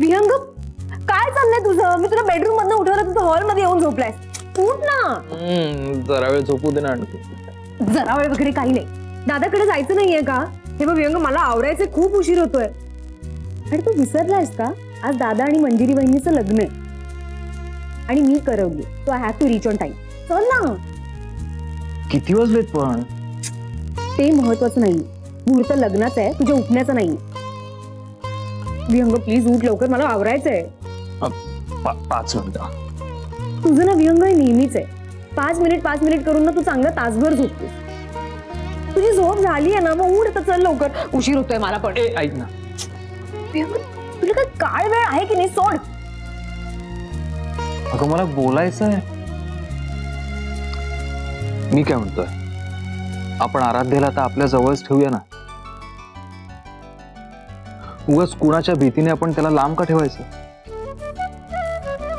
विहंग काय चाललंय तुझं? मी तुला बेडरूम मधनं उठवलं, तू हॉल मध्ये येऊन झोपलायस. उठ ना. जरा वेळ झोपू दे ना. जरा वेळ वगैरे काही नाही. दादाकडे जायचं नाहीये का? हे बघ विहंग, मला आवरायचं, खूप उशीर होतोय. आणि तू विसरलायस का? आज दादा आणि मंजिरी वहिनीचं लग्न आहे आणि मी करवली. So I have to reach on time. चल ना. किती वाजलेत पण? ते महत्वाचं नाही. मुहूर्त लग्नाचं आहे, तुझ्या उठण्याचं नाही. विहंग प्लीज उठ लवकर, मला आवरायचंय. 5 मिनिटं. तुझं ना विहंग नेहमीच आहे. 5 मिनिट करून ना तू चांगलं तासभर झोपतोस. तुझी झोप झाली आहे ना, मग उठ तर चल लवकर, उशीर होतोय मला पण. ऐक ना तुला काय काळ वेळ आहे की नाही? सोड. अगं मला बोलायचं आहे. मी काय म्हणतोय, आपण आराध्याला आता आपल्या जवळच ठेवूया ना. उगाच कुणाच्या भीतीने आपण त्याला लांब का ठेवायचं?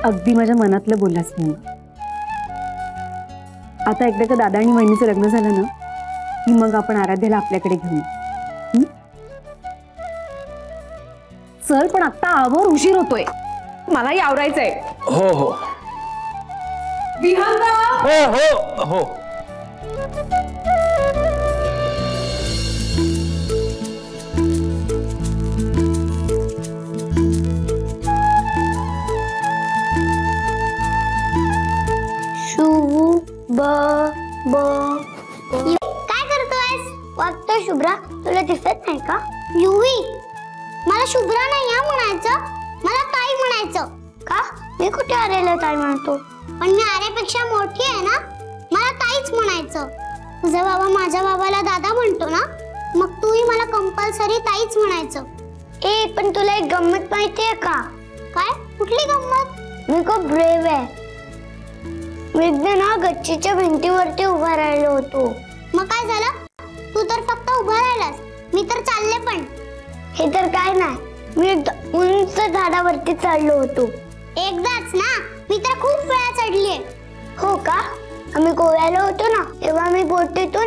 अगदी माझ्या मनातलं बोललास मी. आता एकदा का दादा आणि वहिनीचं लग्न झालं ना की मग आपण आराध्याला आपल्याकडे घेऊन. चल पण आता आवर, उशीर होतोय. मलाही आवरायचंय. हो हो विहंग. हो हो हो. काय करतोयस? वागतोय शुभ्रा, तुला दिसत नाही का? युवी, मला शुभ्रा नाही म्हणायचं, मला ताई म्हणायचं. का? मी कुठे आरेला ताई म्हणतो? पण मी आरेपेक्षा मोठी आहे ना, मला ताईच म्हणायचं. तुझा बाबा माझ्या बाबाला दादा म्हणतो ना, मग तूही मला कंपल्सरी ताईच म्हणायचं. ए पण तुला एक गंमत माहितीये का? काय? कुठली गंमत? मी खूप ब्रेव आहे. मी एकदा ना गच्चीच्या भिंतीवरती उभा राहिलो होतो. मग काय झालं? तू तर फक्त उभा राहिलास, मी तर चालले पण. हे तर काय नाही, मी एकदा उंच झाडावरती चढलो होतो. एकदाच ना, मी तर खूप वेळा चढलीये. हो का? आम्ही गोव्याला होतो ना, तेव्हा मी बोटीतून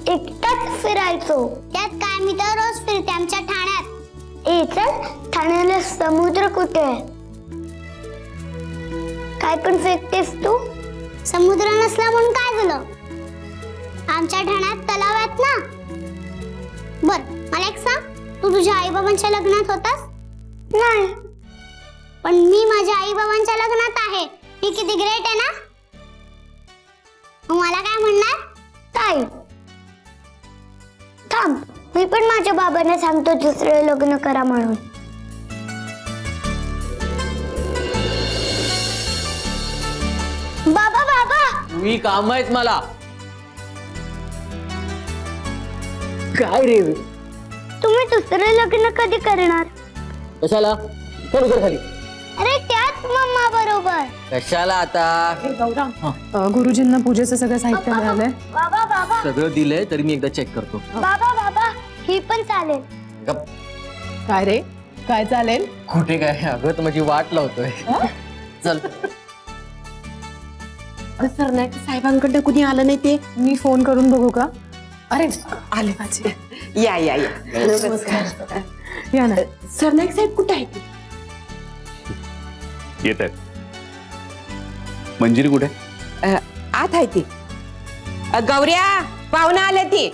एकटाच फिरायचो. त्यात काय, मी तर रोज फिरते आमच्या ठाण्यात. ए चल, ठाण्याला समुद्र कुठे आहे? काय पण फेकतेस तू? समुद्र नसला म्हणून काय झालं? आमच्या ठाण्यात तलाव आहेत ना. बर मला एक सांग, तू तुझ्या आई बाबांच्या लग्नात होतास? नाही. पण मी माझ्या आई बाबांच्या लग्नात आहे. मी किती ग्रेट आहे ना. मला काय म्हणणार? ताई थांब, मी पण माझ्या बाबांना सांगतो दुसरे लग्न करा म्हणून. बाबा बाबा, मी काम आहेत मला. काय रे? तुम्ही दुसरे लग्न कधी करणार? कशाला? चल उतर खाली. अरे त्याच मम्मा बरोबर. कशाला आता? गुरुजींना पूजेचं सगळं साहित्य मिळालंय. बाबा बाबा, सगळं दिलंय तरी मी एकदा चेक करतो. बाबा बाबा, ही पण चालेल. काय रे? काय चालेल? कुठे काय? अगं तर माझी वाट लावतोय. चल. सरनाईक साहेबांकडे कुणी आलं नाही ते? मी फोन करून बघू का? अरे आले माझे. या या या. नमस्कार. या ना. सरनाईक साहेब कुठे आहेत? येत आहेत. मंजिरी कुठे? आत आहे ती. गौऱ्या, पाहुणा आले ती.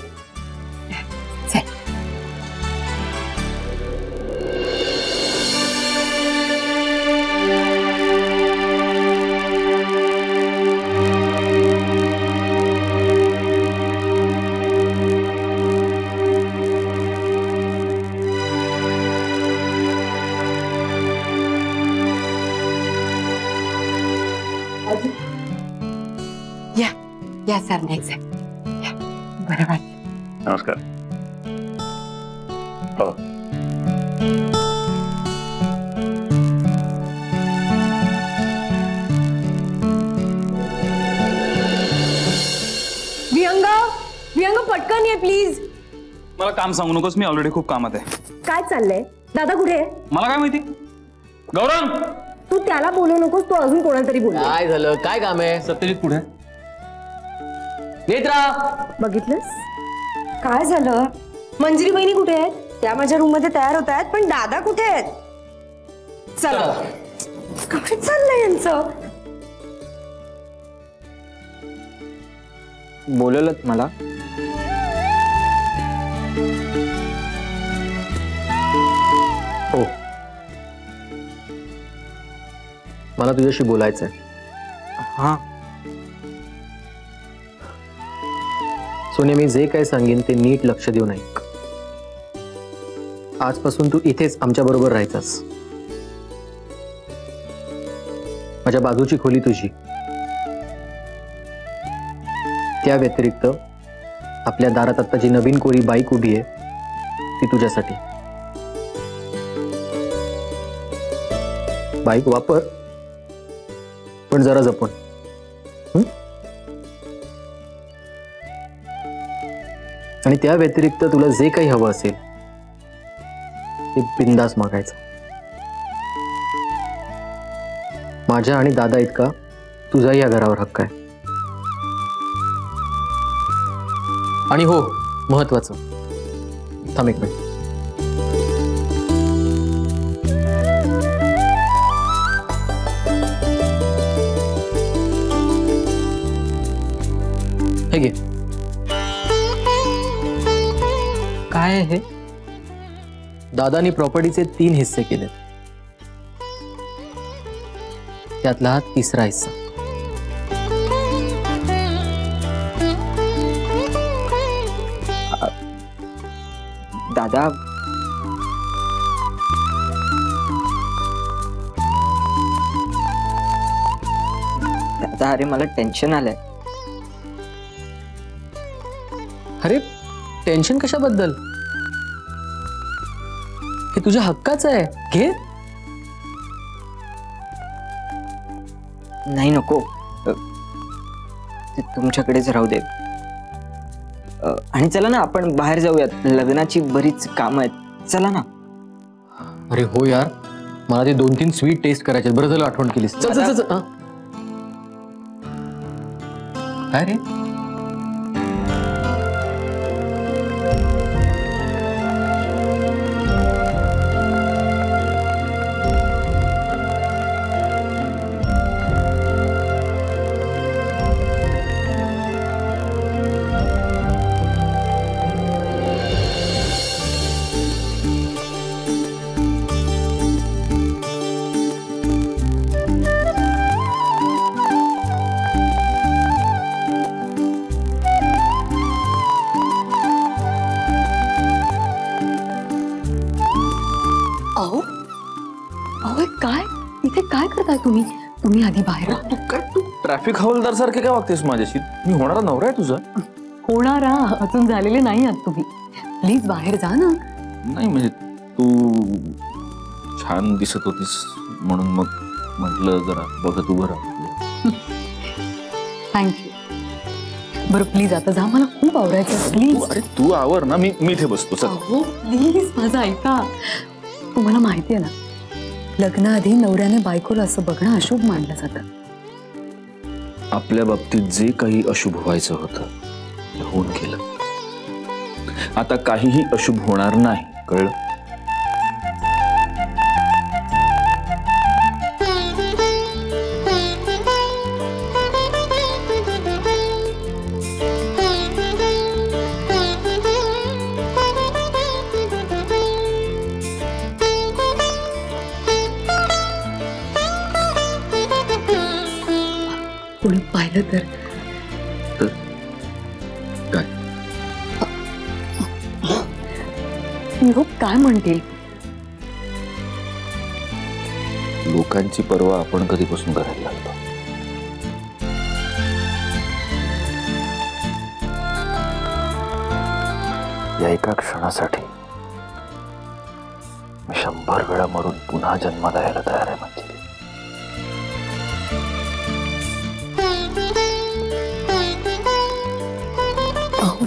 या या सरनाईक साहेब. बरं वाटलं. नमस्कार. हो. विहंग पटकन ये प्लीज. मला काम सांगू नकोस, मी ऑलरेडी खूप कामात आहे. काय चाललंय? दादा कुठे आहे? मला काय माहिती. गौरंग, तू त्याला बोलू नकोस, तू अजून कोणाला तरी बोल. काय झालं? काय काम आहे? सत्यजित कुठे? नेत्रा, बघितलंस काय झालं? मंजिरी बहिणी कुठे आहेत? त्या माझ्या रूम मध्ये तयार होत आहेत, पण दादा कुठे आहेत? चला. काय चाललंय यांचं? बोलवलत मला? हो, मला तुझ्याशी बोलायचंय. हा. सोने, मी जे काय सांगेन ते नीट लक्ष देऊन ऐक. आजपासून तू इथेच आमच्या बरोबर राहायचास. माझ्या बाजूची खोली तुझी. त्या व्यतिरिक्त आपल्या दारात आता जी नवीन कोरी बाईक उभी आहे ती तुझ्यासाठी. बाईक वापर, पण जरा जपून. आणि त्या व्यतिरिक्त तुला जे काही हवं असेल ते बिंदास मागायचं. माझ्या आणि दादा इतका तुझाही या घरावर हक्क आहे. आणि हो, महत्वाचं, थांब एक मिनिट. हे घे. काय आहे हे? दादानी प्रॉपर्टीचे 3 हिस्से केलेत. त्यातला हा 3रा हिस्सा. दादा, दादा, अरे मला टेन्शन आलंय. अरे टेन्शन कशाबद्दल? हे तुझ्या हक्काचं आहे, घे. नाही, नको. ते तुमच्याकडेच राहू दे. आणि चला ना, आपण बाहेर जाऊयात. लग्नाची बरीच कामं आहेत. चला ना. अरे हो यार, मला ते 2-3 स्वीट टेस्ट करायचे. बरं झालं आठवण केलीस. चल चल चल. काय रे? अहो अहो, काय इथे काय करताय तुम्ही? तुम्ही आधी बाहेर तू काय, तू ट्रॅफिक हवालदार सारखे काय वागतेस माझ्याशी? मी होणारा नवरा आहे तुझा. होणारा अजून झालेले नाही आहात तुम्ही. प्लीज बाहेर जा ना. नाही म्हणजे तू छान दिसत होतीस म्हणून मग म्हटलं जरा बघत उभं राहा. थँक्यू. बरं प्लीज आता जा, मला खूप आवडायचं. प्लीज. अरे तू आवर ना, मी इथे बसतो. चल. अहो प्लीज माझं ऐका. तुम्हाला माहिती आहे ना, लग्नाआधी नवऱ्याने बायकोला असं बघणं अशुभ मानलं जातं. आपल्या बाबतीत जे काही अशुभ व्हायचं होतं ते होऊन गेलं. आता काहीही अशुभ होणार नाही, कळलं? कोणी पाहिलं तर? काय? लोक काय म्हणतील? लोकांची पर्वा आपण कधीपासून करायला लागलो? या एका क्षणासाठी मी 100 वेळा मरून पुन्हा जन्माला यायला तयार आहे. म्हणजे अहो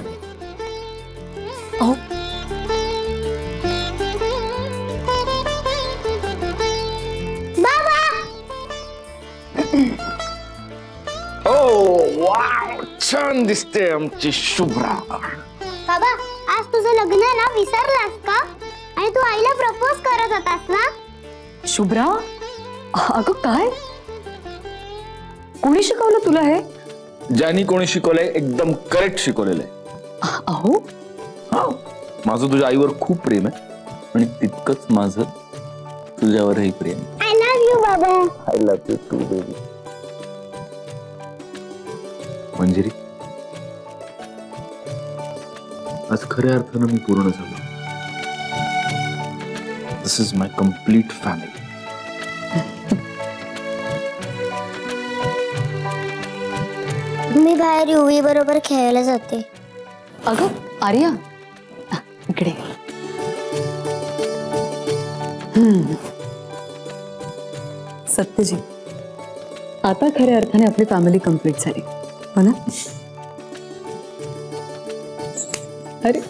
छान दिसते आमची शुभ्रा. बाबा, आज तुझं लग्न ना विसरलास का? आणि तू आईला प्रपोज करत होतास ना? शुभ्रा, अगं काय, कोणी शिकवलं तुला हे? ज्यांनी कोणी शिकवलंय एकदम करेक्ट शिकवलेलं आहे. अहो, हा, माझं तुझ्या आईवर खूप प्रेम आहे आणि तितकंच माझं तुझ्यावरही प्रेम. आय लव्ह यू बाबा. I love you too baby. Manjiri, आज खऱ्या अर्थानं मी पूर्ण झालो. This is my complete family. मी बाहेर युवी बरोबर खेळायला जाते. अगं आर्या, इकडे. सत्यजी, आता खऱ्या अर्थाने आपली फॅमिली कंप्लीट झाली हो ना? अरे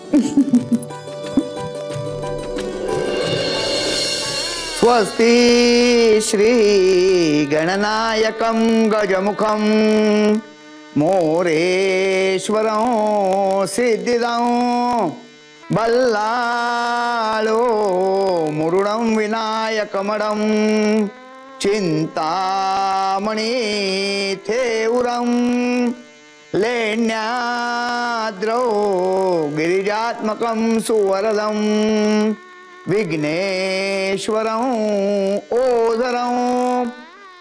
स्वस्ति श्री गणनायकं गजमुखं मोरेश्वरं सिद्धिदं बल्लाळो मुरुडं विनायकमडं चिंतामणि थेउरं लेण्याद्रौ गिरिजात्मकं सुवरदं विघ्नेश्वरं ओझरं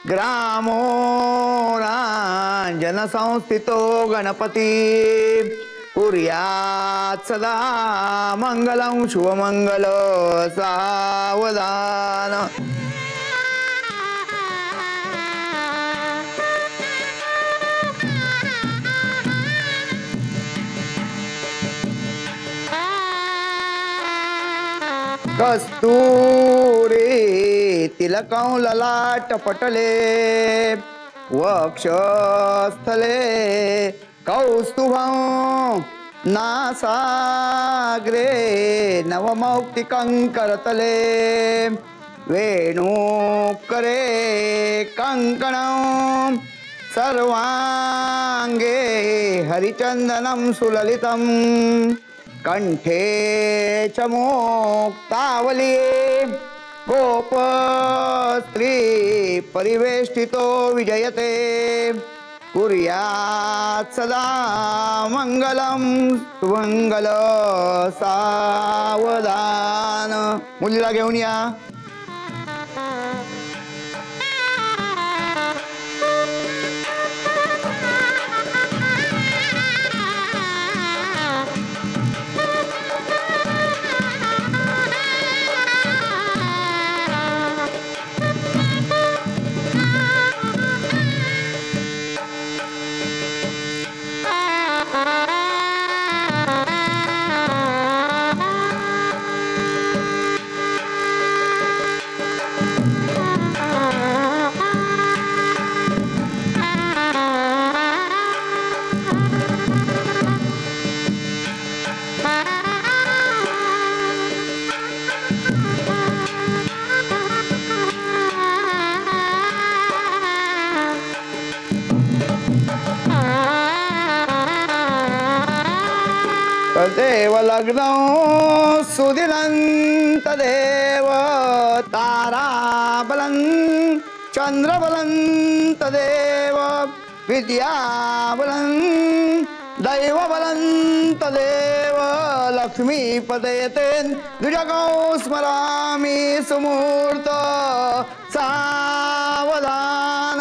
ग्रामोराञ्जनसंस्थितो गणपति कुर्यात् सदा मङ्गलं शुभमङ्गल सावधान. कस्तूरी तिलकं ललाटपटले वक्षस्थले कौस्तुभं नासाग्रे नवमौक्तिकं करतले वेणुकरे कङ्कणं सर्वाङ्गे हरिचन्दनं सुललितं कंठे च मुक्तावली गोपस्त्री परिवेष्टितो विजयते कुर्यात् सदा मंगलम सुमंगल सावधान. मुलीला घेऊन या. देव लग्न सुदिनं तदेव ताराबलं चंद्रबलं तदेव विद्याबलं दैवबलं तदेव लक्ष्मीपदयते द्विजगौ स्मरामि सुमूर्त सावधान.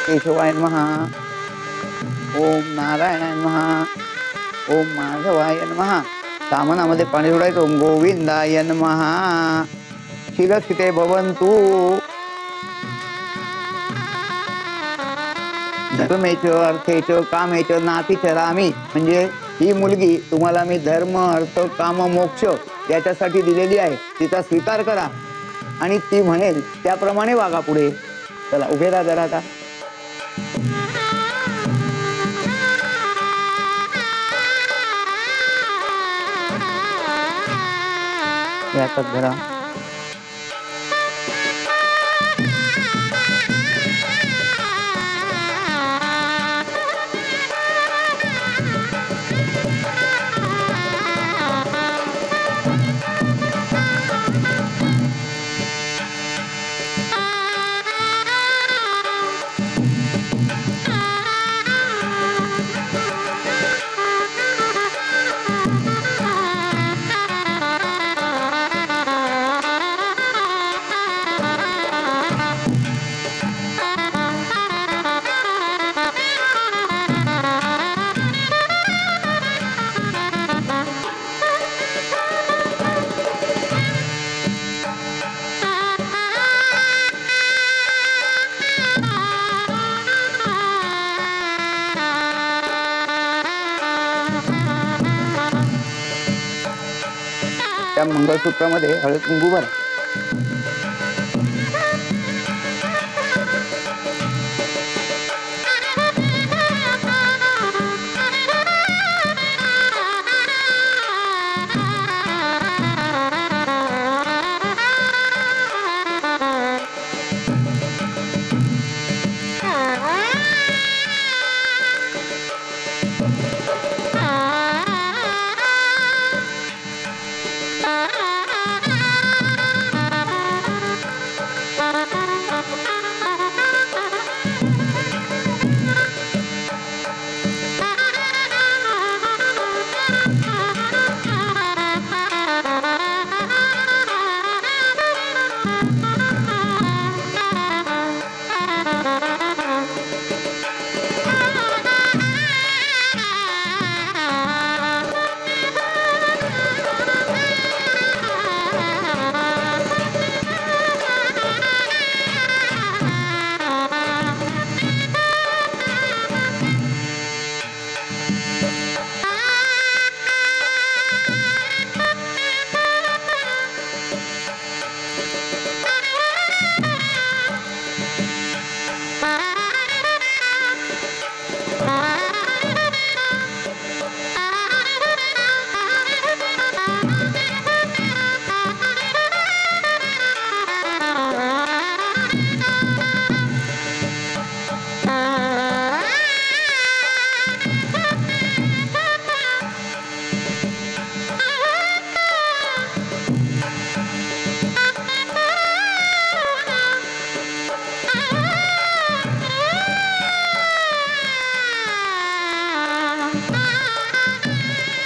केशवाय नमः. ओम नारायणाय नमः. ओम माधवाय नमः. सामनामध्ये पाणी सोडायचं. ओम गोविंदाय नमः. शिरस्थिते भवन्तु. धर्मेच अर्थेच कामेच नातीच रामी. म्हणजे ही मुलगी तुम्हाला मी धर्म अर्थ काम मोक्ष याच्यासाठी दिलेली आहे. तिचा स्वीकार करा आणि ती म्हणेल त्याप्रमाणे वागा पुढे. चला उभे राहा जरा आता. याच्यात धरा. त्या मंगळसूत्रामध्ये हळद कुंकू भरा.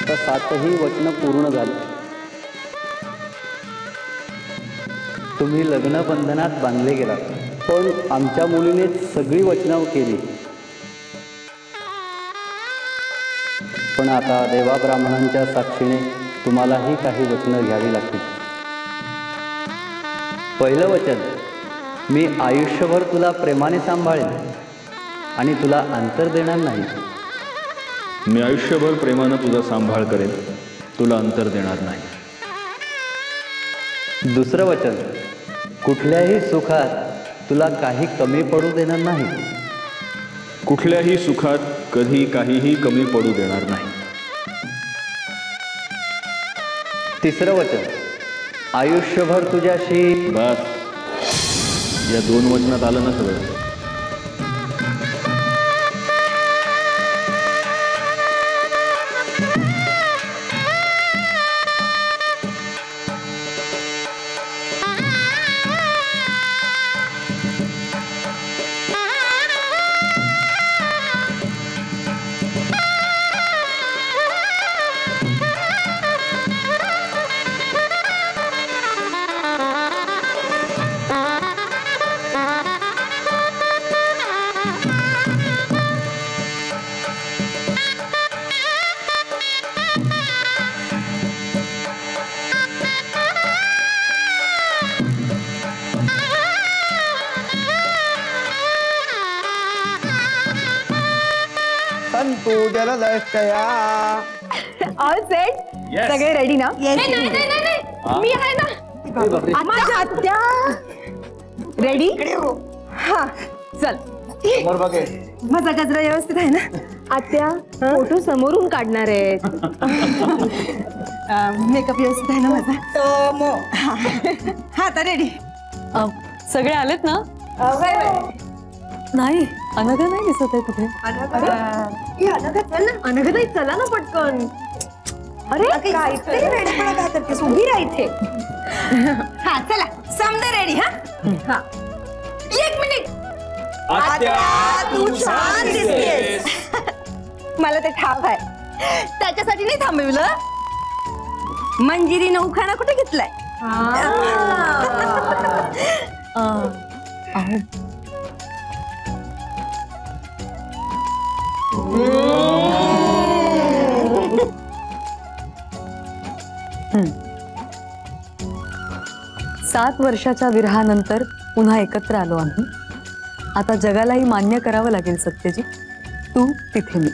तर 7ही वचनं पूर्ण झाली. तुम्ही लग्न बंधनात बांधले गेलात, पण आमच्या मुलीने सगळी वचनं केली. पण आता देवा ब्राह्मणांच्या साक्षीने तुम्हालाही काही वचनं घ्यावी लागतील. पहिलं वचन, मी आयुष्यभर तुला प्रेमाने सांभाळेन आणि तुला अंतर देणार नाही. मी आयुष्यभर प्रेमानं तुझा सांभाळ करेन, तुला अंतर देणार नाही. दुसरं वचन, कुठल्याही सुखात तुला काही कमी पडू देणार नाही. कुठल्याही सुखात कधी काहीही कमी पडू देणार नाही. तिसरं वचन, आयुष्यभर तुझ्याशी. बस, या 2 वचनात आलं ना सगळं. तू जलदष्टया. ऑल सेट सगळे रेडी ना? मी आहे ना. माझ्या आत्या रेडी? हा चल. माझा गजरा व्यवस्थित आहे ना? आत्या फोटो समोरून काढणार आहेत. मेकअप व्यवस्थित आहे ना माझा? हा तर रेडी. सगळे आलेत ना? नाही अनघा नाही दिसत आहे कुठे. अनघताई चला ना पटकन. अरे काहीतरी वेडपणा काय करतेस, उभी राहा इथे. हा चला समजा रेडी. हा 1 मिनिट. तू छान दिसतेस. मला ते ठाव आहे, त्याच्यासाठी नाही थांबवलं. मंजिरीनं उखाणा कुठे घेतलाय? अहो 7 वर्षाच्या विरहानंतर पुन्हा एकत्र आलो आम्ही. आता जगालाही मान्य करावं लागेल सत्यजित, तू तिथे मी.